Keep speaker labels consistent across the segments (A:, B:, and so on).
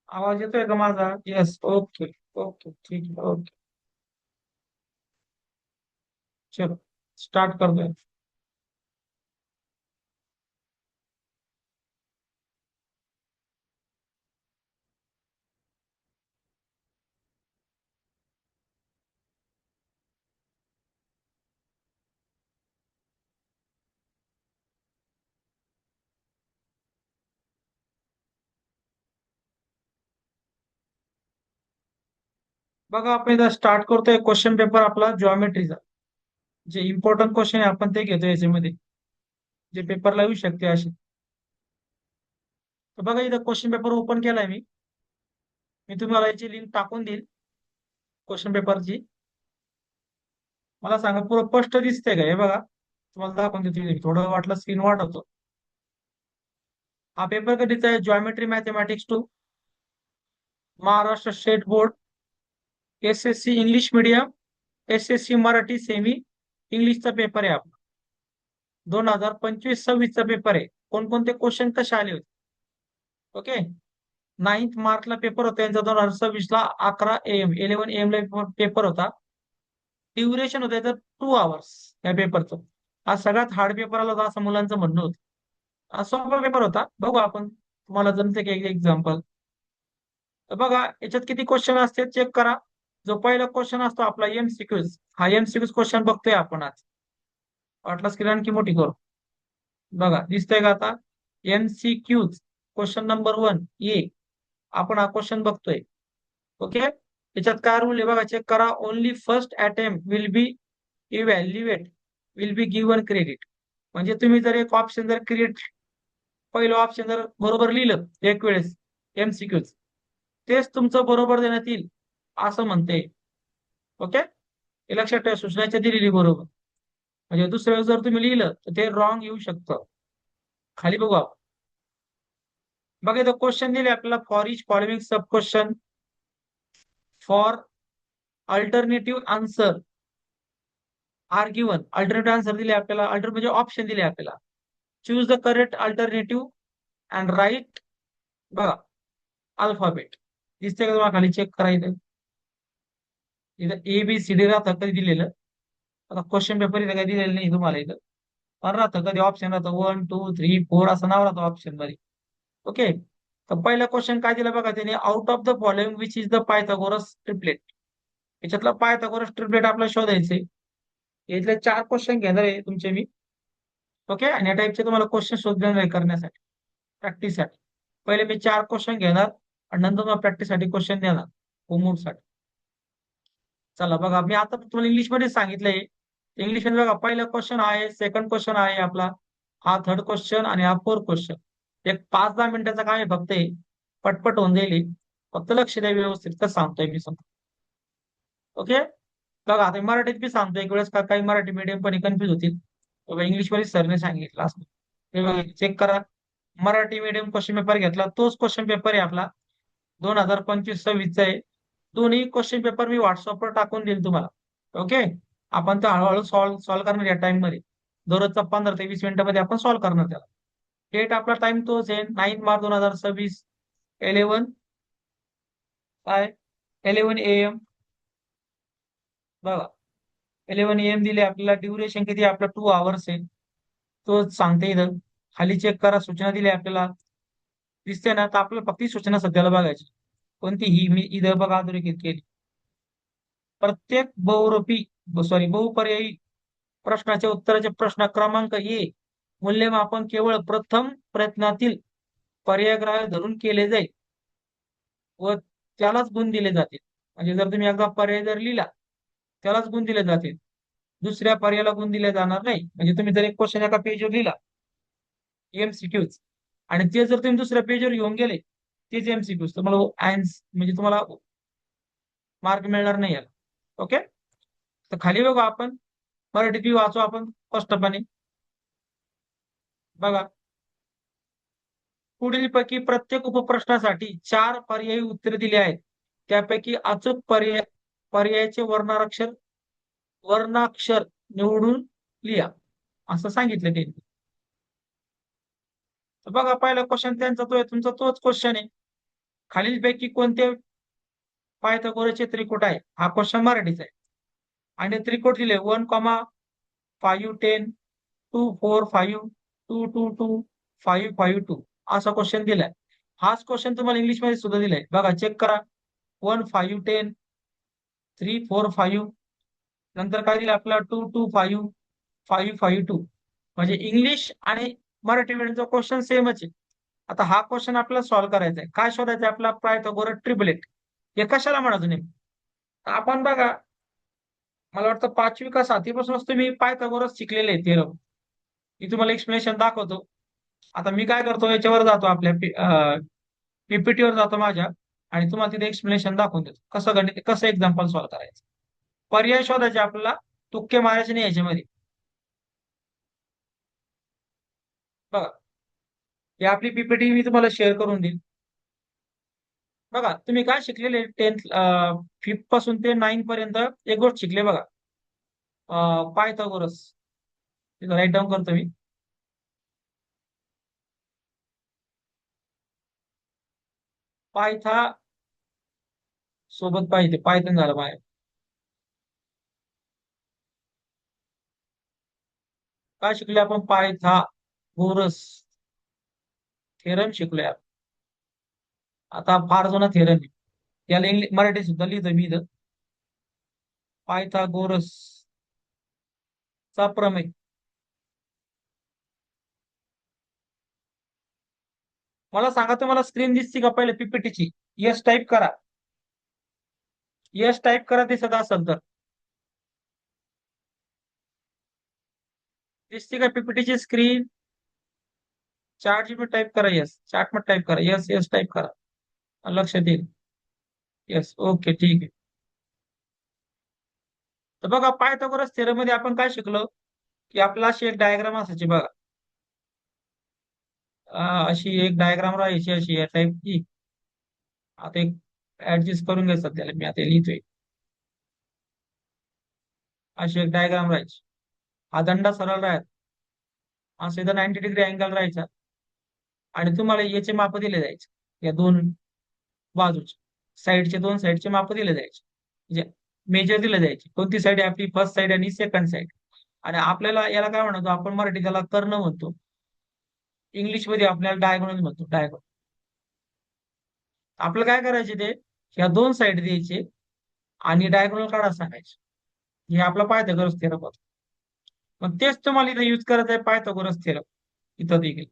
A: आवाज येतोय का माझा? येस. ओके. ओके, ठीक आहे. ओके. चलो, स्टार्ट करतोय. बघा, आपण इथं स्टार्ट करतोय क्वेश्चन पेपर आपला जॉमेट्रीचा. जे इम्पॉर्टंट क्वेश्चन आहे आपण ते घेतो याच्यामध्ये, जे पेपरला येऊ शकते असे. तर बघा, इथं क्वेश्चन पेपर ओपन केलाय मी. मी तुम्हाला याची लिंक टाकून देईल क्वेश्चन पेपरची. मला सांगा, पुरं स्पष्ट दिसतंय का? हे बघा, तुम्हाला दाखवून देतो. थोडं वाटलं स्क्रीन वाढवतो. हा पेपर कधीचा आहे? Geometry mathematics 2, Maharashtra state board, SSC English medium, SSC Marathi semi इंग्लिशचा पेपर आहे आपला. 2025-26चा पेपर आहे. कोणकोणते क्वेश्चन कसे आले होते? ओके. 9 मार्चला पेपर होता यांचा. 2026ला 11 AM 11 AM ला पेपर होता. ड्युरेशन होतं तर 2 आवर्स या पेपरचं. हा सगळ्यात हार्ड पेपर आला होता असं मुलांचं म्हणणं होतं. हा सोपा पेपर होता. बघू आपण, तुम्हाला जमते की एक्झाम्पल. तर बघा, याच्यात किती क्वेश्चन असते चेक करा. जो पहिला क्वेश्चन असतो आपला MCQज, हा MCQज क्वेश्चन बघतोय आपण आज. वाटलं स्क्रीन आणखी मोठी करू. बघा, दिसतंय का आता? MCQज क्वेश्चन नंबर 1 ये. आपण हा क्वेश्चन बघतोय. ओके. याच्यात काय रूल आहे बघा, चेक करा. Only first attempt will be evaluate, will be given credit. म्हणजे तुम्ही जर एक ऑप्शन जर क्रिएट, पहिलं ऑप्शन जर बरोबर लिहिलं एक वेळेस MCQज, तेच तुमचं बरोबर देण्यात येईल असं म्हणते. ओके. हे लक्षात ठेवा, सूचनाच्या दिलेली बरोबर. म्हणजे दुसऱ्या वेळेस जर तुम्ही लिहिलं तर ते रॉंग येऊ शकतं. खाली बघू आपण. बघा, इथं क्वेश्चन दिले आपल्याला. For each following sub question, four alternative answer are given. Alternative answer दिले आपल्याला. अल्टर म्हणजे ऑप्शन दिले आपल्याला. Choose the correct alternative and write. बघा, अल्फाबेट दिसते का तुम्हाला? खाली चेक करायचं. इथं ABCD राहतं कधी दिलेलं. आता क्वेश्चन पेपर इथं काही दिलेलं नाही तुम्हाला. इथं पण राहतं कधी ऑप्शन राहतं 1 2 3 4 असं नाव राहतं ऑप्शन मध्ये. ओके. तर पहिला क्वेश्चन काय दिला बघा त्याने, out of the following which is the Pythagoras triplet. याच्यातला पायथागोरस ट्रिपलेट आपल्याला शोधायचे. यातले 4 क्वेश्चन घेणार आहे तुमचे मी. ओके. आणि या टाईपचे तुम्हाला क्वेश्चन शोधणार आहे करण्यासाठी, प्रॅक्टिससाठी. पहिले मी 4 क्वेश्चन घेणार आणि नंतर मग प्रॅक्टिससाठी क्वेश्चन देणार, होमवर्कसाठी. चला बघा, मी आता तुम्हाला इंग्लिश मध्ये सांगितलंय. इंग्लिश मध्ये बघा, पहिला क्वेश्चन आहे, सेकंड क्वेश्चन आहे आपला, हा थर्ड क्वेश्चन आणि हा फोर्थ क्वेश्चन. एक 5-10 मिनिटाचा काम आहे फक्त हे. पटपट होऊन जाईल. फक्त लक्ष द्या व्यवस्थित, कसं सांगतोय मी समजा. ओके. बघा, आता मराठीत बी सांगतो एक वेळेस, का काही मराठी मीडियम पण कन्फ्युज होतील. इंग्लिश मध्ये सरने सांगितलं असं. हे बघा, चेक करा. मराठी मीडियम क्वेश्चन पेपर घेतला तोच क्वेश्चन पेपर आहे आपला. 2025-26चा आहे. दोन्ही क्वेश्चन पेपर मी व्हॉट्सअपवर टाकून देईल तुम्हाला. ओके. आपण तर हळूहळू सॉल्व्ह करणार या टाइम मध्ये. दररोजचा 15 ते 20 मिनिटांमध्ये आपण सॉल्व्ह करणार त्याला. डेट आपला टाइम तोच आहे, 9 मार्च 2026. 11 काय 11 AM. बघा, 11 AM दिले आपल्याला. ड्युरेशन किती आहे? आपला 2 आवर्स आहे. तो सांगते इथं. खाली चेक करा, सूचना दिली आपल्याला. दिसते ना? तर आपल्याला फक्त ही सूचना सध्याला बघायची. कोणती? ही मी इथं बघा अधोरेखित केली. प्रत्येक बहुपर्यायी प्रश्नाच्या उत्तराचे प्रश्न क्रमांक मूल्यमापन केवळ प्रथम प्रयत्नातील पर्यायग्रह धरून केले जाईल व त्यालाच गुण दिले जातील. म्हणजे जर तुम्ही एकदा पर्याय जर लिहिला, त्यालाच गुण दिले जातील. दुसऱ्या पर्यायाला गुण दिले जाणार नाही. म्हणजे तुम्ही जर एक क्वेश्चन एका पेजवर लिहिला, MCQज, आणि ते जर तुम्ही दुसऱ्या पेजवर घेऊन गेले, तेच MCQज, तुम्हाला म्हणजे तुम्हाला मार्क मिळणार नाही याला. ओके. तर खाली बघू आपण, मराठीत बी वाचू आपण स्पष्टपणे. बघा, पुढीलपैकी प्रत्येक उपप्रश्नासाठी 4 पर्यायी उत्तरे दिली आहेत. त्यापैकी अचूक पर्यायाचे वर्णाक्षर निवडून लिहा असं सांगितलं त्यांनी. तर बघा, पहिला क्वेश्चन त्यांचा तो आहे, तुमचा तोच क्वेश्चन आहे. खालीलपैकी कोणते पायथागोरसचे त्रिकूट आहे? हा क्वेश्चन मराठीचा आहे. आणि त्रिकूट दिले 1,5 10 2 4 5 2 2 2 5 5 2 असा क्वेश्चन दिलाय. हाच क्वेश्चन तुम्हाला इंग्लिश मध्ये सुद्धा दिलाय बघा, चेक करा. 1 5 10 3 4 5 नंतर काय दिलं आपल्याला 2 2 5 5 5 2 म्हणजे इंग्लिश आणि मराठी मीडियमचा क्वेश्चन सेमच आहे. आता हा क्वेश्चन आपल्याला सॉल्व्ह करायचा आहे. काय शोधायचं आहे आपला? Pythagoras triplet. हे कशाला म्हणायचं नेमकं? तर आपण बघा, मला वाटतं 5वी का 7वी पासूनच तुम्ही पायथागोरस शिकलेले आहे थेरम. मी तुम्हाला एक्सप्लेनेशन दाखवतो. आता मी काय करतो, याच्यावर जातो आपल्या पीपीटीवर जातो माझ्या, आणि तुम्हाला तिथे एक्सप्लेनेशन दाखवून देतो कसं गणित, कसं एक्झाम्पल सॉल्व्ह करायचं. पर्याय शोधायचे आपल्याला, तुक्के मारायचे नाही याच्यामध्ये. बघा, ही आपली पीपीटी मी तुम्हाला शेअर करून देईल. बघा, तुम्ही काय शिकलेले 10th 5th पासून ते 9th पर्यंत एक गोष्ट शिकले बघा, पायथागोरस. राईट डाऊन करतो मी. पायथा सोबत पाहिजे, पायथन झालं बाहेर. काय शिकले आपण? पायथागोरस थेरम शिकलोय आपण. आता फार जुना थेरम आहे, याला इंग्लिश मराठी सुद्धा लिहितो मी इथं. पायथागोरस चा प्रमेय. मला सांगा, तुम्हाला स्क्रीन दिसते का पहिले पीपीटीची? यस टाईप करा. यस टाईप करा दिसत असेल तर. दिसते का पीपीटीची स्क्रीन? चार्ट जीपीटी टाईप करा यस, चार्ट मध्ये टाईप करा यस, यस टाईप करा. लक्षात येईल. यस, ओके, ठीक आहे. तर बघा, पायथागोरस थेरम मध्ये आपण काय शिकलो, की आपला अशी एक डायग्राम असायची बघा. अशी एक डायग्राम राहायची अशी या टाईपची. आता एक ऍडजस्ट करून घ्यायचं त्याला, मी आता लिहितोय. अशी एक डायग्राम राहायची. हा दंडा सरळ राहत, असं इथं 90 डिग्री अँगल राहायचा. आणि तुम्हाला याचे माप दिले जायचे, या दोन बाजूचे, साईडचे, दोन साईडचे माप दिले जायचे. म्हणजे मेजर दिले जायचे, कोणती साईड आहे आपली, फर्स्ट साईड आणि सेकंड साईड. आणि आपल्याला याला काय म्हणतो आपण मराठी, त्याला कर्ण म्हणतो. इंग्लिश मध्ये आपल्याला डायगोनल म्हणतो, डायगोनल. आपलं काय करायचे ते, ह्या दोन साईड द्यायचे आणि डायगोनल काढा सांगायचे. हे आपला पायथागोरस थेरम होता. मग तेच तुम्हाला इथं युज करायचं आहे, पायथागोरस थेरम. इथं देखील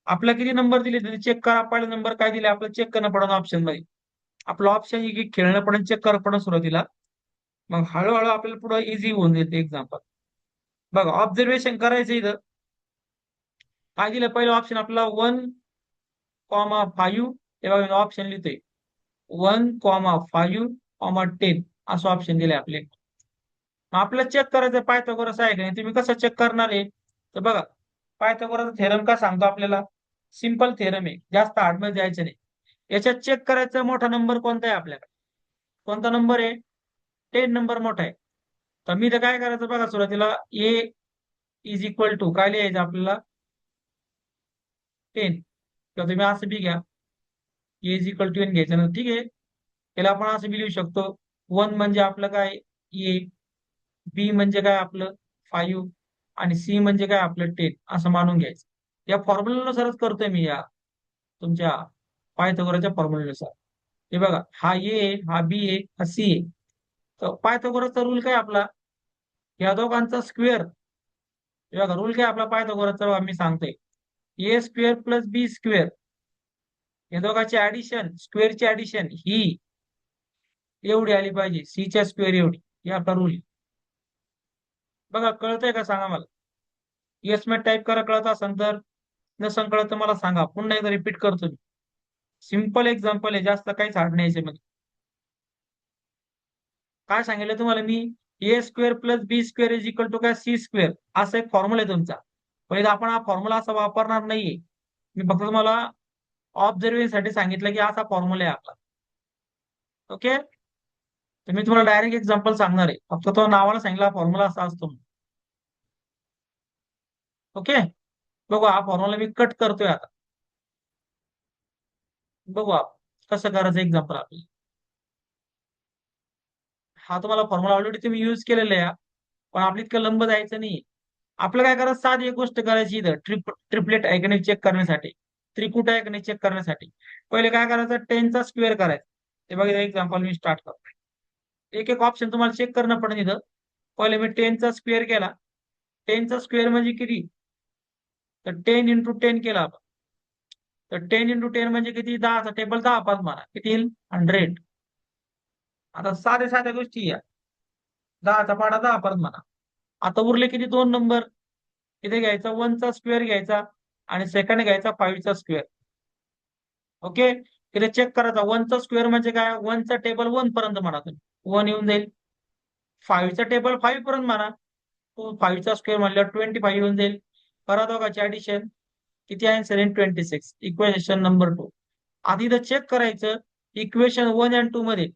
A: आपला किती नंबर दिले ते चेक करा. पहिला नंबर काय दिले आपलं, चेक करणं पडणं ऑप्शन मध्ये. आपलं ऑप्शन ही की खेळणं पडून चेक करणं पडणं सुरुवातीला. मग हळूहळू आपल्याला पुढे इझी होऊन येते एक्झाम्पल. बघा, ऑब्झर्वेशन करायचं इथं. काय दिलं पहिलं ऑप्शन आपला? 1,5. हे बघा, ऑप्शन लिहितोय 1,5,10 असं ऑप्शन दिले आपले. मग आपल्याला चेक करायचं पायथागोरस आहे का नाही. तुम्ही कसं चेक करणार आहे? तर बघा, पायथागोरस थेरम का सांगतो आपल्याला, सिंपल थेरम आहे, जास्त हार्डमध्ये जायचं नाही. याच्यात चेक करायचं मोठा नंबर कोणता आहे आपल्याकडे. कोणता नंबर आहे? 10 नंबर मोठा आहे. तर मी तर काय करायचं बघा, सुरुवातीला ए इज इक्वल टू काय लिहायचं आपल्याला? 10. किंवा तुम्ही असं बी घ्या, ए इज इक्वल टू एन घ्यायचं ना, ठीक आहे. त्याला आपण असं बी लिहू शकतो. 1 म्हणजे आपलं काय? ए. बी म्हणजे काय आपलं? 5. आणि सी म्हणजे काय आपलं? 10 असं मानून घ्यायचं. या फॉर्म्युल्यानुसारच करतोय मी, या तुमच्या पायथागोरसच्या फॉर्म्युल्यानुसार. हे बघा, हा ए, हा बी आहे, हा सी आहे. तर पायथागोरसचा रूल काय आपला? या दोघांचा स्क्वेअर. हे बघा, रूल काय आपला पायथागोरसचा मी सांगतोय. ए स्क्वेअर प्लस बी स्क्वेअर, या दोघांची ऍडिशन, स्क्वेअरची ऍडिशन ही एवढी आली पाहिजे, सीच्या स्क्वेअर एवढी. हे आपला रूल आहे. बघा, कळतंय का सांगा मला? येस मध्ये टाईप करा कळत असेल तर. नसेल कळत तर मला सांगा, पुन्हा एकदा रिपीट करतो मी. सिंपल एक्झाम्पल आहे, जास्त काहीच हार्ड नाही याच्यामध्ये. काय सांगितलं तुम्हाला मी? A square plus B square is equal to काय? C square. असा एक फॉर्म्युला आहे तुमचा. पण इथं आपण हा फॉर्म्युला असा वापरणार नाहीये. मी फक्त तुम्हाला ऑब्झर्वेशन साठी सांगितलं की असा फॉर्म्युला आहे आपला. ओके. तर मी तुम्हाला डायरेक्ट एक्झाम्पल सांगणार आहे, फक्त तो नावाला सांगितला फॉर्म्युला असा असतो. ओके. बघू, हा फॉर्म्युला मी कट करतोय आता. बघू आपण. कसं करायचं एक्झाम्पल आपल्याला. हा तुम्हाला फॉर्म्युला ऑलरेडी तुम्ही युज केलेला आहे, पण आपली इतकं लंब जायचं नाही. आपलं काय करायचं, साधी एक गोष्ट करायची इथं, ट्रिपलेट आहे की नाही चेक करण्यासाठी, त्रिकुट आहे की नाही चेक करण्यासाठी. पहिले काय करायचं, टेनचा स्क्वेअर करायचा. ते बघा एक्झाम्पल मी स्टार्ट करतो. एक एक ऑप्शन तुम्हाला चेक करणं पडेल इथं. पहिले मी टेनचा स्क्वेअर केला. टेनचा स्क्वेअर म्हणजे किती, तर 10 × 10 केला आपण. तर 10 × 10 म्हणजे किती, 10चा टेबल 10 पाच मारा, किती येईल 100. आता साध्या साध्या गोष्टी या, 10चा पाडा 10 परत म्हणा. आता उरले किती, दोन नंबर. इथे घ्यायचा 1चा स्क्वेअर घ्यायचा आणि सेकंड घ्यायचा 5चा स्क्वेअर. ओके, इथे चेक करायचा 1चा स्क्वेअर म्हणजे काय, 1चा टेबल 1 पर्यंत म्हणा तुम्ही, 1 येऊन जाईल. 5चा टेबल 5 पर्यंत म्हणा, तो 5चा स्क्वेअर म्हणल्यावर 25 येऊन जाईल. करा दोघांची ऍडिशन, किती आन्सर येईल 26. Equation number 2. आधी इथं चेक करायचं, इक्वेशन 1 आणि 2 मध्ये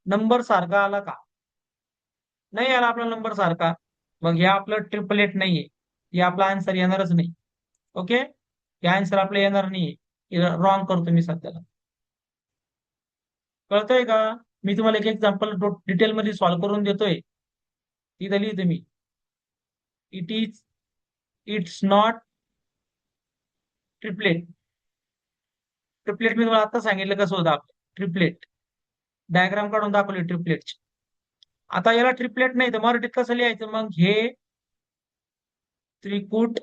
A: नंबर सारखा आला का. नाही आला आपला नंबर सारखा, मग हे आपलं ट्रिपलेट नाहीये, हे आपला आन्सर येणारच नाही. ओके, हे आन्सर आपलं येणार नाहीये, रॉंग करतो मी सध्याला. कळतंय का. मी तुम्हाला एक एक्झाम्पल डिटेल मध्ये सॉल्व्ह करून देतोय. तिथं लिहितो मी, इट्स नॉट ट्रिपलेट. ट्रिपलेट मी तुम्हाला आता सांगितलं कसं होतं आपलं ट्रिपलेट, डायग्राम काढून दाखवली ट्रिपलेटची. आता याला ट्रिपलेट नाही तर मराठीत कसं लिहायचं मग, हे त्रिकूट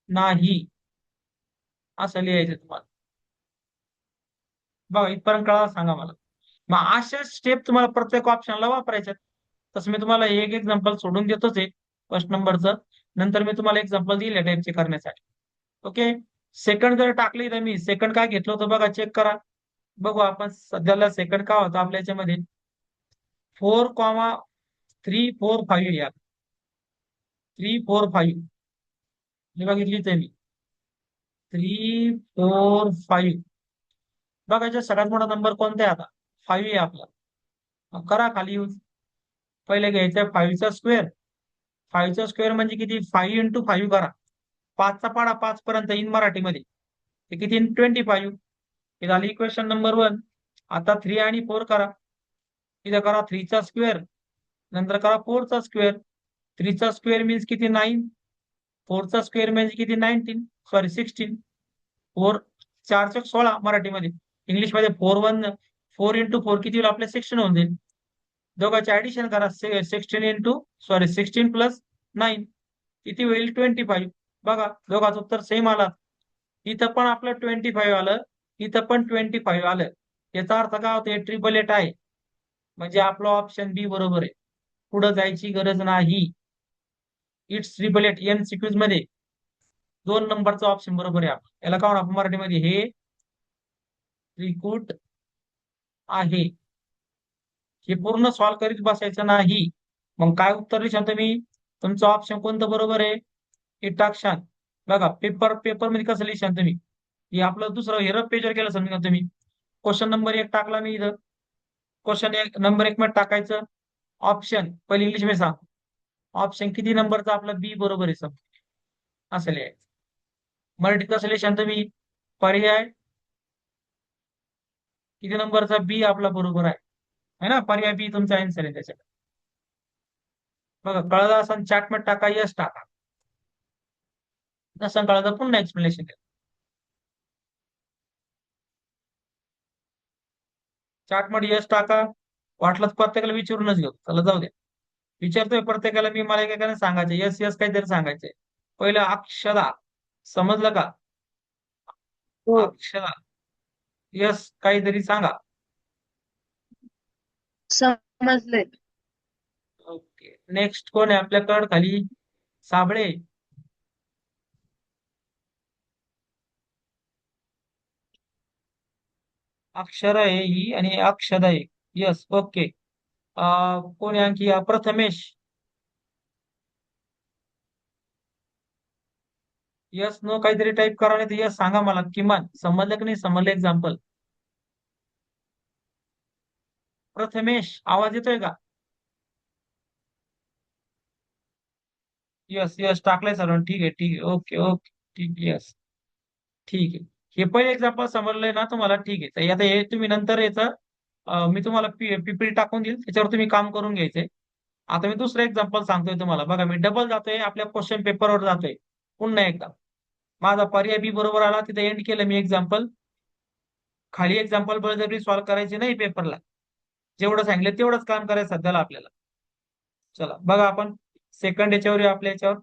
A: नाही असं लिहायचं तुम्हाला. बघा इथपर्यंत कळा, सांगा मला. मग अशा स्टेप तुम्हाला प्रत्येक ऑप्शनला वापरायच्यात. तसं मी तुम्हाला एक एक्झाम्पल सोडून देतोच आहे फर्स्ट नंबरचं, नंतर मी तुम्हाला एक्झाम्पल दिले टाईपचे करण्यासाठी. ओके, सेकंड जर टाकली तर मी सेकंड काय घेतलं होतं बघा, चेक करा. बघू आपण सध्याला सेकंड काय होतं आपल्या याच्यामध्ये, 4,345 या, 345 हे बघितलीच आहे मी, 345. बघा याच्यात सगळ्यात मोठा नंबर कोणता आहे आता, 5 आहे आपला. मग करा खाली यूज. पहिले घ्यायचं 5चा स्क्वेअर. 5चा स्क्वेअर म्हणजे किती, 5 × 5 करा. 5चा पाडा 5 पर्यंत इन मराठीमध्ये, ते किती 25. हे झाली इक्वेशन नंबर 1. आता 3 आणि 4 करा. इथं करा 3चा स्क्वेअर, नंतर करा 4चा स्क्वेअर. 3चा स्क्वेअर मीन्स किती 9, 4चा स्क्वेअर म्हणजे किती 16. 4 4 चौक 16 मराठीमध्ये, इंग्लिशमध्ये 4 किती होईल आपल्या 16 होऊन जाईल. दोघांचे ऍडिशन करा, 16 प्लस 9 किती होईल 25. बघा दोघांचं उत्तर सेम आला. इथं पण आपलं 25 आलं, इथं पण 25 आलं. याचा अर्थ काय होतं, ट्रिपलेट आहे, म्हणजे आपलं ऑप्शन बी बरोबर आहे. पुढे जायची गरज नाही. इट्स ट्रिपलेट MCQs मध्ये 2 नंबरचा ऑप्शन बरोबर आहे. याला काय आपण मराठीमध्ये, हे त्रिकूट आहे. हे पूर्ण सॉल्व्ह करीत बसायचं नाही. मग काय उत्तर लिहिशाल तुम्ही, तुमचं ऑप्शन कोणतं बरोबर आहे हे टाकशाल. बघा पेपर मध्ये कसं लिहिशाल तुम्ही, हे आपलं दुसरं हे रफ पेजवर केलं समजा तुम्ही. क्वेश्चन नंबर 1 टाकला मी इथं, क्वेश्चन नंबर 1 मध्ये टाकायचं ऑप्शन, पहिले इंग्लिश मध्ये सांग ऑप्शन किती नंबरचा आपला बी बरोबर आहे सब, असं लिहायचं. मराठीत कसं लिहिशाल तुम्ही, पर्याय किती नंबरचा बी आपला बरोबर आहे, है ना, पर्याय बी तुमचा आन्सर आहे त्याच्यात. बघा कळलं असं चॅट मध्ये टाका, यस टाका. नसं कळलं तर पुन्हा एक्सप्लेनेशन द्या. चॅट मध्ये यस टाका. वाटलं तर प्रत्येकाला विचारूनच घेऊ, चला जाऊ द्या. विचारतोय प्रत्येकाला मी, मला एकेकाने सांगायचं यस यस काहीतरी सांगायचंय. पहिलं अक्षदा, समजलं का,
B: हो.
A: अक्षदा यस काहीतरी सांगा.
B: समजले.
A: ओके, नेक्स्ट कोण आहे आपल्याकडे खाली, साबळे. अक्षर आहे ही आणि अक्षदा आहे. Yes okay. कोण आहे आणखी, प्रथमेश. यस नो काहीतरी टाईप करा, नाही तर यस सांगा मला, किमान समजलं की नाही समजलं एक्झाम्पल. प्रथमेश आवाज येतोय का. यस यस टाकलंय सर्वांनी, ठीक आहे ठीक आहे, ओके ओके ठीक, यस ठीक आहे. हे पहिले एक्झाम्पल समजलंय ना तुम्हाला, ठीक आहे. तर आता हे तुम्ही नंतर याचं मी तुम्हाला पीपीटी टाकून देईल, त्याच्यावर तुम्ही काम करून घ्यायचंय. आता मी दुसरं एक्झाम्पल सांगतोय तुम्हाला. बघा, मी डबल जातोय आपल्या क्वेश्चन पेपरवर जातोय पुन्हा एकदा. माझा पर्याय बी बरोबर आला, तिथे एंड केलं मी एक्झाम्पल. खाली एक्झाम्पल बळजबरी सॉल्व्ह करायचे नाही पेपरला. जेवढं सांगितलं तेवढंच काम करायचं सध्याला आपल्याला. चला बघा, आपण सेकंड याच्यावर येऊ, आपल्या याच्यावर.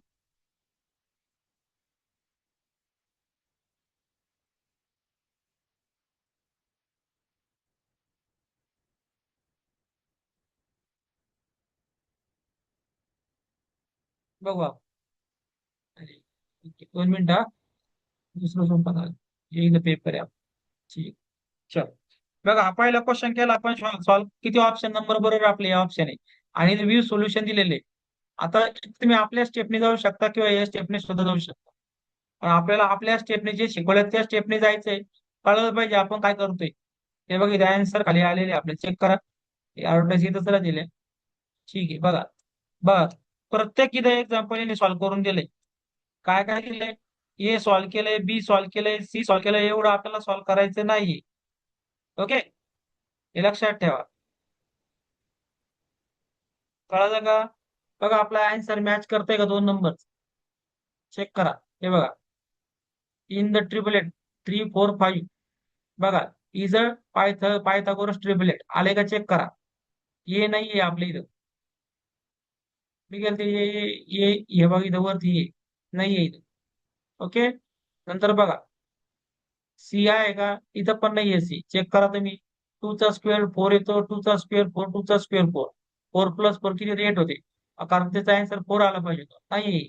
A: बघू आपण. अरे, ठीक आहे. 2 मिनिटं हा. दुसरं सोपं झालं. हे पेपर आहे आपला. ठीक. चल. बघा, हा पहिला क्वेश्चन केला आपण सॉल्व्ह. किती ऑप्शन नंबर बरोबर आपले हे ऑप्शन आहे. आणि व्ह्यू सोल्युशन दिलेले. आता तुम्ही आपल्या स्टेपने जाऊ शकता किंवा या स्टेपने सुद्धा जाऊ शकता. पण आपल्याला आपल्या स्टेपने जे शिकवलं त्या स्टेपने जायचंय. कळलं पाहिजे आपण काय करतोय. हे बघा, इथे आन्सर खाली आलेले आपले, चेक करा. ऍडव्हर्टाईज इथं जरा दिले. ठीक आहे, बघा. बघा, प्रत्येक इथं एक्झाम्पल सॉल्व्ह करून दिले. काय काय दिलंय. ए सॉल्व्ह केलंय, बी सॉल्व्ह केलंय, सी सॉल्व्ह केलंय. एवढं आपल्याला सॉल्व्ह करायचं नाही. ओके, हे लक्षात ठेवा. कळलं का. बघा, आपला आन्सर मॅच करतोय का 2 नंबर. चेक करा. हे बघा, इन द ट्रिपलेट 3, 4, 5. बघा, इज अ पायथागोरस ट्रिपलेट आले का, चेक करा. ये नाहीये आपल्या इथं. मी गेलते ये बघा, इथं वरती ये नाहीये इथं. ओके. नंतर बघा, सी आहे का, इथं पण नाहीये सी. चेक करा तुम्ही. 2 चा स्क्वेअर 4 येतो, 2 चा स्क्वेअर 4, 2 चा स्क्वेअर 4. 4 + 4 किती 8 होते. कारण त्याचा आन्सर 4 आला पाहिजे होता. नाही.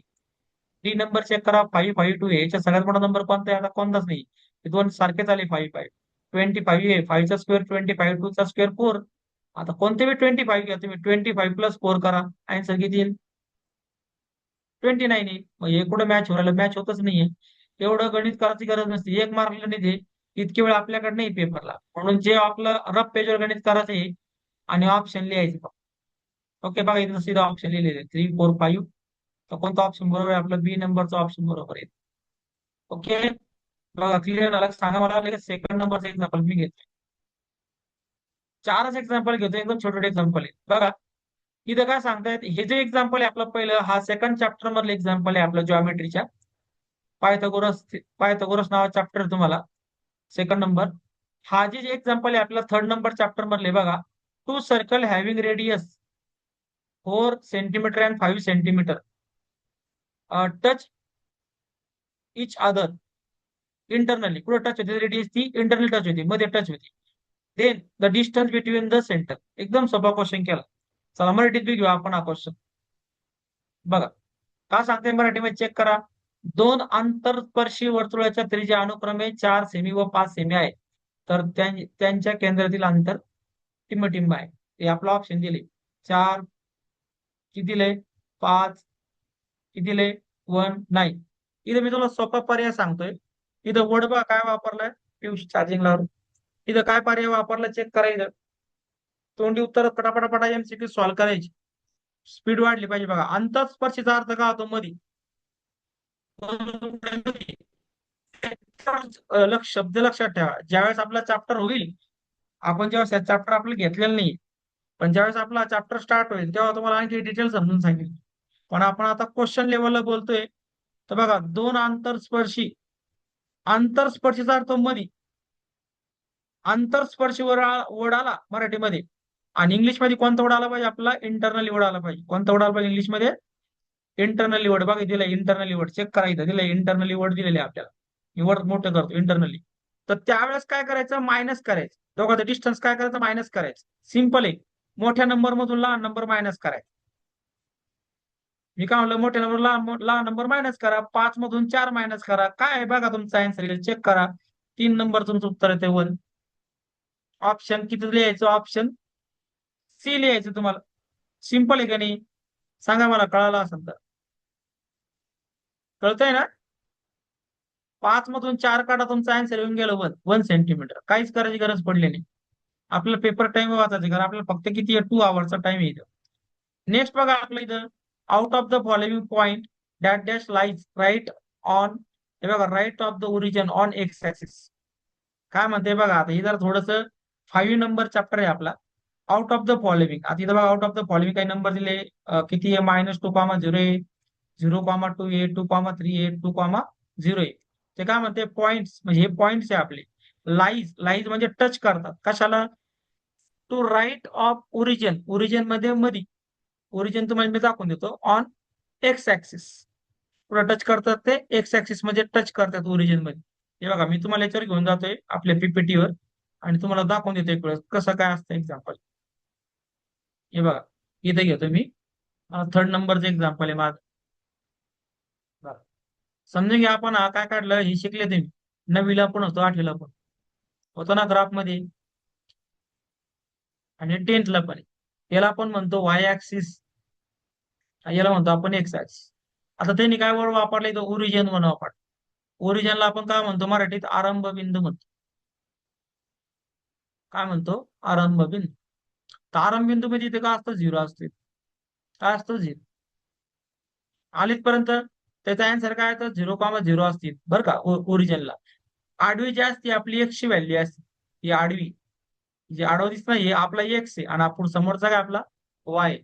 A: 3 नंबर चेक करा. 5, 5, 2 आहे. याच्या सगळ्यात मोठा नंबर कोणता आहे, आता कोणताच नाही. हे दोन सारखेच आले. 5, 5. 25 आहे. 5 चा स्क्वेअर 25, 2 चा स्क्वेअर 4. आता कोणते बी 25 घ्या तुम्ही. 25 + 4 करा. आन्सर किती येईल. 29 येईल. मग हे कुठं मॅच व्हायला, मॅच होतच नाहीये. एवढं गणित करायची गरज नसते. एक मार्कला नाही दे. इतकी वेळ आपल्याकडे नाही पेपरला. म्हणून जे आपलं रफ पेजवर गणित करायचं आहे आणि ऑप्शन लिहायचे फक्त. ओके, बघा इथं सीधा ऑप्शन लिहिलेले 3, 4, 5. तर कोणता ऑप्शन बरोबर आहे आपलं, बी नंबरचा ऑप्शन बरोबर आहे. ओके. बघा, क्लिअर झालं. सांगा मला लगेच सेकंड नंबरचा एक्झाम्पल मी घेतो. चारच एक्झाम्पल घेतो, एकदम छोटे छोटे एक्झाम्पल आहे. बघा, इथं काय सांगतायत. हे जे एक्झाम्पल आहे आपलं पहिलं, हा सेकंड चॅप्टर मधलं एक्झाम्पल आहे आपलं ज्योमेट्रीच्या. पायथागोरस पायथागोरस नावाचा चॅप्टर तुम्हाला सेकंड नंबर. हा जे एक्झाम्पल आहे आपला थर्ड नंबर चॅप्टर मधले. बघा, 2 circle having radius 4 centimetre and 5 centimetre touch each other internally. कुठे टच होते रेडियस, ती इंटरनल टच होती, मध्ये टच होती. Then the distance between the centre. एकदम सोपा क्वेश्चन केला. चला मराठीत बी घेऊ आपण हा क्वेश्चन. बघा, का सांगते मराठीमध्ये, चेक करा. दोन आंतरस्पर्शी वर्तुळाच्या त्रिज्या अनुक्रमे 4 सेमी व 5 सेमी आहे. तर त्यांच्या केंद्रातील अंतर टिंब आहे. हे आपलं ऑप्शन दिले. 4 किती दिले, 5 किती दिले, 1 नाही. इथं मी तुला सोपा पर्याय सांगतोय. इथं वर्ड बघा काय वापरलाय, पियुष चार्जिंग लावून. इथं काय पर्याय वापरला, चेक करायचं. तोंडी उत्तर पटापटा एमसीक्यू सॉल्व्ह करायची. स्पीड वाढली पाहिजे. बघा, अंतःस्पर्शीचा अर्थ काय होतो, मध्ये. शब्द लक्षात ठेवा. ज्यावेळेस आपला चॅप्टर होईल, आपण जेव्हा चॅप्टर आपलं घेतलेलं नाही, पण ज्यावेळेस आपला चॅप्टर स्टार्ट होईल तेव्हा तुम्हाला आणखी डिटेल समजून सांगेल. पण आपण आता क्वेश्चन लेवलला बोलतोय. तर बघा, दोन आंतरस्पर्शी. आंतरस्पर्शीचा अर्थ मध्ये. आंतरस्पर्शी वर्ड आला मराठीमध्ये. आणि इंग्लिशमध्ये कोणता वर्ड आला पाहिजे आपला, इंटरनली वर्ड आला पाहिजे. कोणता वर्ड आला पाहिजे इंग्लिशमध्ये, इंटरनली वर्ड. बघा दिलं इंटरनली वर्ड, चेक करायचं. दिलं इंटरनली वर्ड दिलेले आपल्याला. मी वर्ड मोठं करतो इंटरनली. तर त्यावेळेस काय करायचं, मायनस करायचं. दोघांचं डिस्टन्स काय करायचं, मायनस करायचं. सिंपल आहे. मोठ्या नंबर मधून लहान नंबर मायनस करायचा. मी काय म्हणलं, मोठ्या नंबर लहान नंबर मायनस करा. 5 मधून 4 मायनस करा. काय आहे बघा तुमचा आन्सर, चेक करा. 3 नंबर तुमचं उत्तर येते 1. ऑप्शन किती लिहायचं, ऑप्शन सी लिहायचं तुम्हाला. सिंपल आहे का नाही, सांगा मला, कळालं असेल तर. कळतंय ना. 5 मधून 4 काढा, तुमचा आन्सर येऊन गेलं 1 सेंटीमीटर. काहीच करायची गरज पडली नाही. आपलं पेपर टाइम वाचायचं, कारण आपल्याला फक्त किती आहे, 2 आवर्सचा टाइम येतो. नेक्स्ट बघा आपलं इथं, out of the following point that dash lies right on हे बघा, right of the origin on X axis. काय म्हणते बघा, आता हे जर थोडस 5 नंबर चॅप्टर आहे आपला. आउट ऑफ द फॉलोइंग, आता इथं बघा आउट ऑफ द फॉलोइंग काही नंबर दिले. किती आहे, -2,0 आहे, 0,2 आहे, 2,3 आहे, 2,0 आहे. ते काय म्हणते, पॉइंट्स, म्हणजे हे पॉइंट्स आहे आपले. लाईज, लाईज म्हणजे टच करतात कशाला, to right of origin, origin मध्ये मधी. ओरिजिन तुम्हाला मी दाखवून देतो, ऑन एक्स ऍक्सिस. पुढे टच करतात ते एक्स ऍक्सिस मध्ये टच करतात ओरिजिन मध्ये. हे बघा, मी तुम्हाला याच्यावर घेऊन जातोय आपल्या पीपीटीवर आणि तुम्हाला दाखवून देतो एक वेळेस कसं काय असतं एक्झाम्पल. हे बघा, इथे घेतो मी 3rd नंबरचं एक्झाम्पल आहे माझं. बघा. समजून घ्या, आपण हा काय काढलं हे शिकले तुम्ही. 9वीला पण होतो, 8वीला पण होतो ना ग्राफ मध्ये, आणि 10th ला पण आहे. याला आपण म्हणतो वाय ऍक्सिस, याला म्हणतो आपण एक्स ऍक्सिस. आता त्यांनी काय वर्ड वापरले, तो ओरिजिन म्हणून वापर. ओरिजिनला आपण काय म्हणतो मराठीत, आरंभ बिंदू म्हणतो. काय म्हणतो, आरंभ बिंदू. तर आरंभ बिंदू म्हणजे इथे काय असतं, 0 असते. काय असतं, 0. आलीतपर्यंत त्याचा आन्सर काय येतं, 0,0 असतील बरं का ओरिजिनला. आडवी जी असते आपली एक्सची व्हॅल्यू असते. ही आडवी, जे आडवं दिसत हे आपला एक्स आहे, आणि आपण समोरचा काय आपला वाय.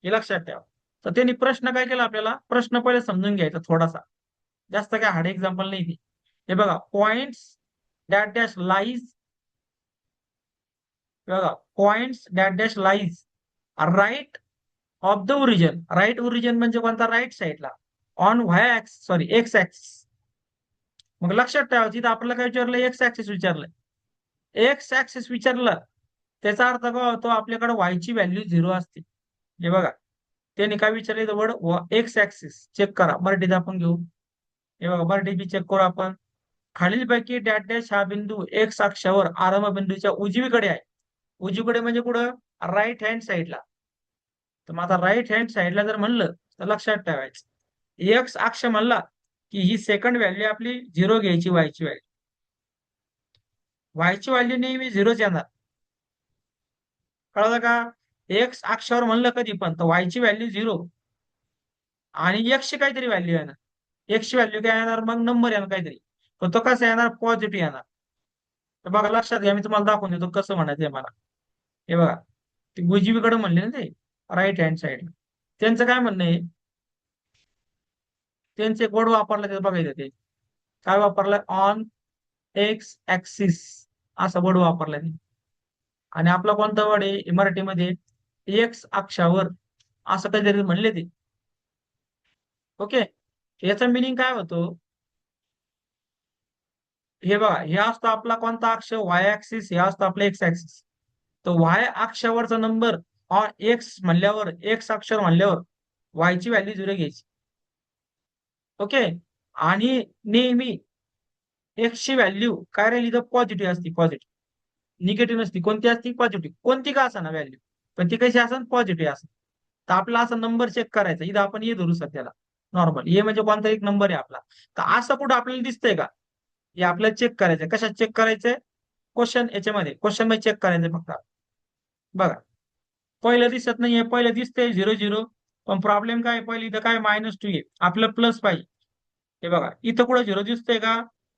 A: हे लक्षात ठेवा. तर त्यांनी प्रश्न काय केला, आपल्याला प्रश्न पहिले समजून घ्यायचा थोडासा. जास्त काय हार्ड एक्झाम्पल नाही ती. हे बघा, पॉइंट्स डॅट डॅश लाईज, बघा, points that dash lies right of the origin. Right origin म्हणजे कोणता, राईट साईडला, on Y ax, sorry X axis. मग लक्षात ठेवा, तिथं आपल्याला काय विचारलं, एक्स ऍक्सिस विचारलं. एक्स ऍक्सिस विचारलं, त्याचा अर्थ काय होतो, आपल्याकडे वायची व्हॅल्यू 0 असते. हे बघा, त्यांनी काय विचारले, वर्ड एक्स ऍक्सिस चेक करा, मराठीत आपण घेऊ. हे बघा, मराठीत बी चेक करू आपण. खालीलपैकी डॅट डॅश हा बिंदू एक्स अक्षावर आरंभ बिंदूच्या उजवीकडे आहे. उजवीकडे म्हणजे कुठं, राईट हँड साईडला. तर मग आता राईट हँड साईडला जर म्हणलं तर लक्षात ठेवायचं, एक्स अक्ष म्हणला की ही सेकंड व्हॅल्यू आपली 0 घ्यायची, वायची व्हॅल्यू. वायची व्हॅल्यू नेहमी 0च येणार. कळलं का, एक्स अक्षावर म्हणलं कधी पण तर वायची व्हॅल्यू 0, आणि एक्सची काहीतरी व्हॅल्यू येणार. एक्सची व्हॅल्यू काय येणार, मग नंबर येणार काहीतरी. पण तो कसा येणार, पॉझिटिव्ह येणार. तर बघा लक्षात घ्या, मी तुम्हाला दाखवून देतो कसं म्हणायचंय मला. हे बघा, ते उजवीकडे म्हणले ना ते, राईट हँड साईड. त्यांचं काय म्हणणं आहे, त्यांचे कोड वापरला ते बघायचं, ते काय वापरलाय, ऑन एक्स ऍक्सिस असा वर्ड वापरलाय ते. आणि आपला कोणता वर्ड आहे मराठीमध्ये, एक्स अक्षावर असं काहीतरी म्हणले ते. ओके, याचा मिनिंग काय होतो, हे बघा, हे असतो आपला कोणता अक्ष, वाय ऍक्सिस, हे असतो आपला एक्स ऍक्सिस. तर वाय अक्षावरचा नंबर ऑन एक्स म्हणल्यावर, एक्स अक्षर म्हणल्यावर वायची व्हॅल्यू 0 घ्यायची. ओके, आणि नेहमी एक्सची व्हॅल्यू काय राहील, इथं पॉझिटिव्ह असते, पॉझिटिव्ह. निगेटिव्ह नसती. कोणती असती, पॉझिटिव्ह. कोणती का ना व्हॅल्यू, पण ती कशी असेल, पॉझिटिव्ह असेल. तर आपला असा नंबर चेक करायचा, इथं आपण ये धरू सध्याला नॉर्मल, ये म्हणजे कोणता एक नंबर आहे आपला. तर असं कुठं आपल्याला दिसतंय का, हे आपल्याला चेक करायचंय. कशात चेक करायचंय, क्वेश्चन, याच्यामध्ये क्वेश्चन मध्ये चेक करायचंय फक्त. बघा, पहिलं दिसत नाहीये, पहिलं दिसतंय 0,0. पण प्रॉब्लेम काय आहे, पहिलं इथं काय -2 आहे, आपलं प्लस पाहिजे. हे बघा, इथं कुठं 0 दिसतोय का,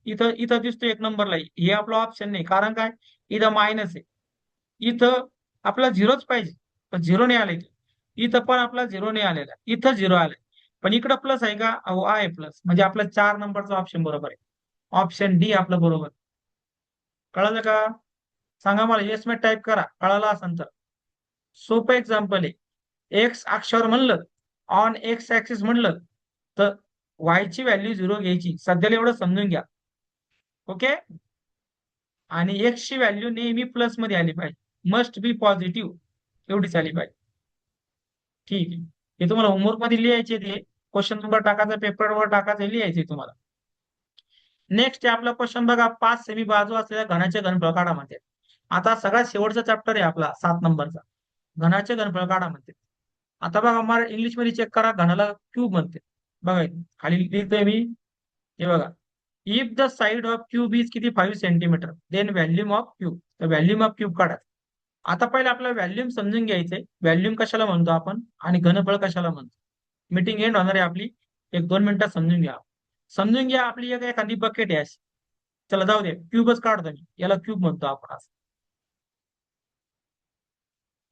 A: इथं इथं दिसतोय एक नंबरला, हे आपलं ऑप्शन नाही. कारण काय, इथं मायनस आहे. इथं आपला 0च पाहिजे, पण 0 नाही आले. इथं पण आपला 0 नाही आलेला, इथं 0 आलाय. पण इकडं प्लस आहे का, अहो आहे प्लस, म्हणजे आपला 4 नंबरचा ऑप्शन बरोबर आहे. ऑप्शन डी आपलं बरोबर. कळलं का, सांगा मला, येस मध्ये टाईप करा, कळालं असेल तर. सोपं एक्झाम्पल आहे. एक्स अक्षर म्हणलं, ऑन एक्स ऍक्सिस म्हणलं, तर वायची व्हॅल्यू 0 घ्यायची. सध्याला एवढं समजून घ्या. ओके, आणि एक्स ची व्हॅल्यू नेहमी प्लस मध्ये आली पाहिजे, मस्ट बी पॉझिटिव्ह, एवढीच आली पाहिजे. ठीक आहे, हे तुम्हाला होमवर्क मध्ये लिहायचे, ते क्वेश्चन नंबर टाकायचा, पेपरवर टाकायचं, लिहायचे तुम्हाला. नेक्स्ट आहे आपला क्वेश्चन बघा, 5 सेमी बाजू असलेल्या घनाचे घनफळ काढा म्हणते. आता सगळ्यात शेवटचा चॅप्टर आहे आपला 7 नंबरचा, घनाचे घनफळ काढा म्हणते. आता बघा, मला इंग्लिश मध्ये चेक करा, घनाला क्यूब म्हणते. बघा इथे खाली लिहितोय मी. हे बघा, if the side of cube is किती, 5 centimetre, then volume of cube. तर व्हॅल्यूम ऑफ क्यूब काढा. आता पहिले आपल्याला व्हॅल्यूम समजून घ्यायचंय, व्हॅल्यूम कशाला म्हणतो आपण, आणि घनफळ कशाला म्हणतो. मीटिंग एंड होणार आहे आपली, 1-2 मिनिटात समजून घ्या. समजून घ्या आपली एक एखादी बकेट आहे अशी. चला जाऊ दे, क्यूबच काढतो मी, याला क्यूब म्हणतो आपण असं.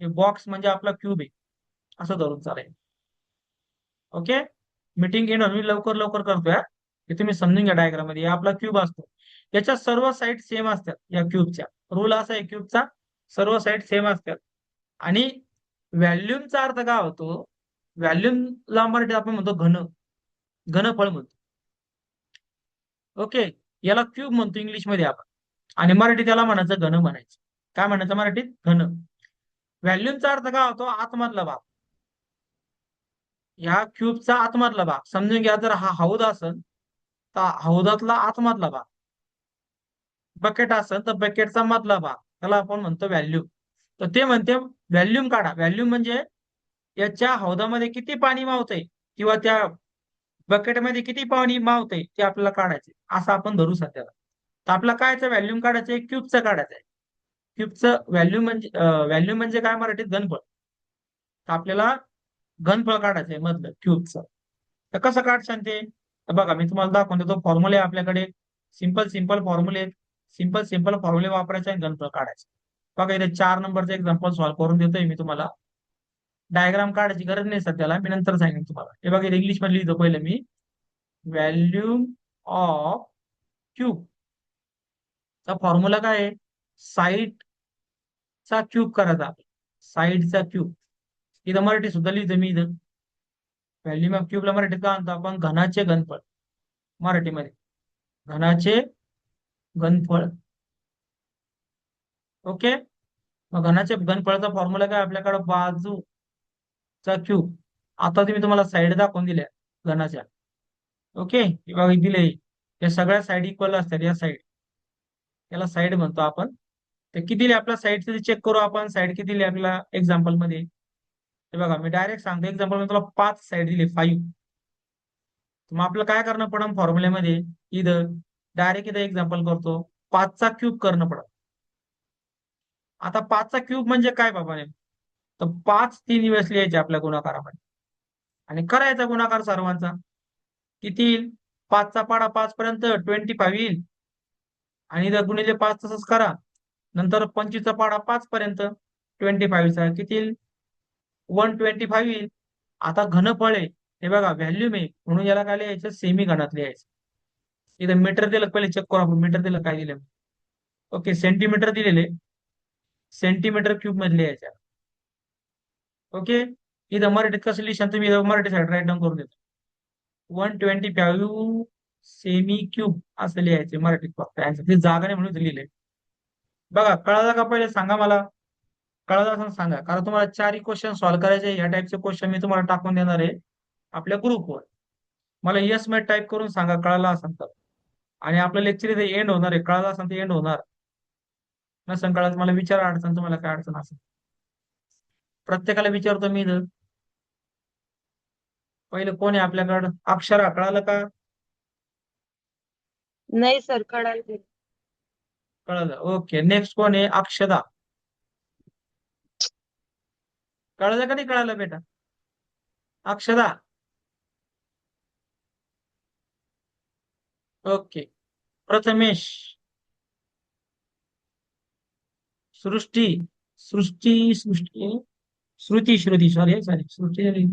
A: हे बॉक्स म्हणजे आपला क्यूब आहे, असं धरून चालेल. ओके, मीटिंग एंड मी लवकर लवकर करतोय हा. हे तुम्ही समजून घ्या डायग्राम मध्ये. हा आपला क्यूब असतो, याच्या सर्व साईड सेम असतात. या क्यूबच्या रूल असा आहे क्यूबचा, सर्व साईड सेम असतात. आणि व्हॅल्यूमचा अर्थ काय होतो? व्हॅल्यूमला मराठीत आपण म्हणतो घन, घनफळ म्हणतो. ओके, याला क्यूब म्हणतो इंग्लिशमध्ये आपण, आणि मराठीत त्याला म्हणायचं घन म्हणायचं. काय म्हणायचं मराठीत? घन. व्हॅल्यूमचा अर्थ काय होतो? आतमधला भाग. ह्या क्यूबचा आतमधला भाग समजून घ्या. जर हा हौद असेल तर हौदातला आतमधला भाग, बकेट असेल तर बकेटचा मधला भाग, त्याला आपण म्हणतो व्हॅल्यूम. तर ते म्हणते व्हॅल्यूम काढा. व्हॅल्यूम म्हणजे याच्या हौदामध्ये किती पाणी मावतंय, किंवा त्या बकेटमध्ये किती पाणी मावतंय ते आपल्याला काढायचे, असं आपण धरू सध्याला. तर आपल्याला कायचं व्हॅल्यूम काढायचंय? क्यूबचं काढायचंय. क्यूबचं व्हॅल्यूम म्हणजे काय मराठीत? घनफळ. तर आपल्याला घनफळ काढायचंय मधलं क्यूबचं. तर कसं काढशाल ते? तर बघा मी तुम्हाला दाखवून देतो. फॉर्म्युले आपल्याकडे सिंपल सिंपल फॉर्म्युले, सिंपल सिंपल फॉर्म्युले वापरायचे आणि घनफळ काढायचं. बघा इथे 4 नंबरचं एक्झाम्पल सॉल्व्ह करून देतोय मी तुम्हाला. डायग्राम काढायची गरज नाही सध्याला, मी नंतर सांगेन तुम्हाला. हे बघा इंग्लिश मध्ये लिहितो पहिलं मी. व्हॅल्यूम ऑफ क्यूब चा फॉर्म्युला काय आहे? साईडचा क्यूब करायचा. साईडचा क्यूब. इथं मराठी सुद्धा लिहितो मी इथं. व्हॅल्यूम ऑफ क्यूबला मराठीत काय म्हणतो आपण? घनाचे घनफळ. मराठीमध्ये घनाचे घनफळ. ओके, मग घनाचे घनफळाचा फॉर्म्युला काय आपल्याकडे? बाजूचा क्यूब. आता तुम्ही तुम्हाला साईड दाखवून दिल्या घनाच्या. ओके, हे बघा दिले, या सगळ्या साईड इक्वल असतात. या साईड, याला साईड म्हणतो आपण. तर किती दिले आपल्या साईडचे चेक करू आपण. साईड किती दिली आपल्याला एक्झाम्पल मध्ये? हे बघा मी डायरेक्ट सांगतो. एक्झाम्पल मध्ये तुला 5 साईड दिली, 5. मग आपलं काय करणं पडेल फॉर्म्युल्यामध्ये? इथं डायरेक्ट इथं एक्झाम्पल करतो, 5चा क्यूब करणं पडेल. आता 5चा क्यूब म्हणजे काय बाबा? तर 5 3 वेळेस लिहायचे आपल्या गुणाकारामध्ये, आणि करायचा गुणाकार सर्वांचा. किती येईल? 5चा पाडा 5 पर्यंत 25 येईल, आणि इथं गुणिले 5 तसंच करा. नंतर 25चा पाडा 5 पर्यंत 25चा किती येईल? 125 येईल. आता घनफळ आहे, हे बघा व्हॅल्यूम आहे, म्हणून याला काय लिहायचं? सेमी घनात लिहायचं. इथं मीटर दिलं, पहिले चेक करू आपण मीटर दिलं काय दिलं. ओके, सेंटीमीटर दिलेले, सेंटीमीटर क्यूब मध्ये लिहायचं. ओके, इथं मराठीत कसं लिहिशाल तुम्ही? इथं मराठी साईड राईट डाऊन करून देतो. 125 सेमी क्यूब असं लिहायचे मराठीत. फक्त ती जागा नाही म्हणून लिहिले. बघा कळालं का? पहिले सांगा मला, कळालं असं सांगा, कारण तुम्हाला 4 क्वेश्चन सॉल्व्ह करायचे. या टाईपचे क्वेश्चन मी तुम्हाला टाकून देणार आहे आपल्या ग्रुपवर. मला येस मध्ये टाईप करून सांगा कळालं असेल तर. आणि आपलं लेक्चर इथे एंड होणार आहे. कळालं असेल तर एंड होणार नसेल कळालं मला विचारा अडचण, तुम्हाला काय अडचण असेल. प्रत्येकाला विचारतो मी इथं. पहिलं कोण आहे आपल्याकडं? अक्षरा, कळालं का?
B: नाही सर, कळालं.
A: कळालं. ओके, नेक्स्ट कोण आहे? अक्षदा. कळालं का नाही कळालं बेटा? अक्षदा. ओके, प्रथमेश. सृष्टी, सृष्टी, सृष्टी, श्रुती, श्रुती, सॉरी सॉरी, सृष्टी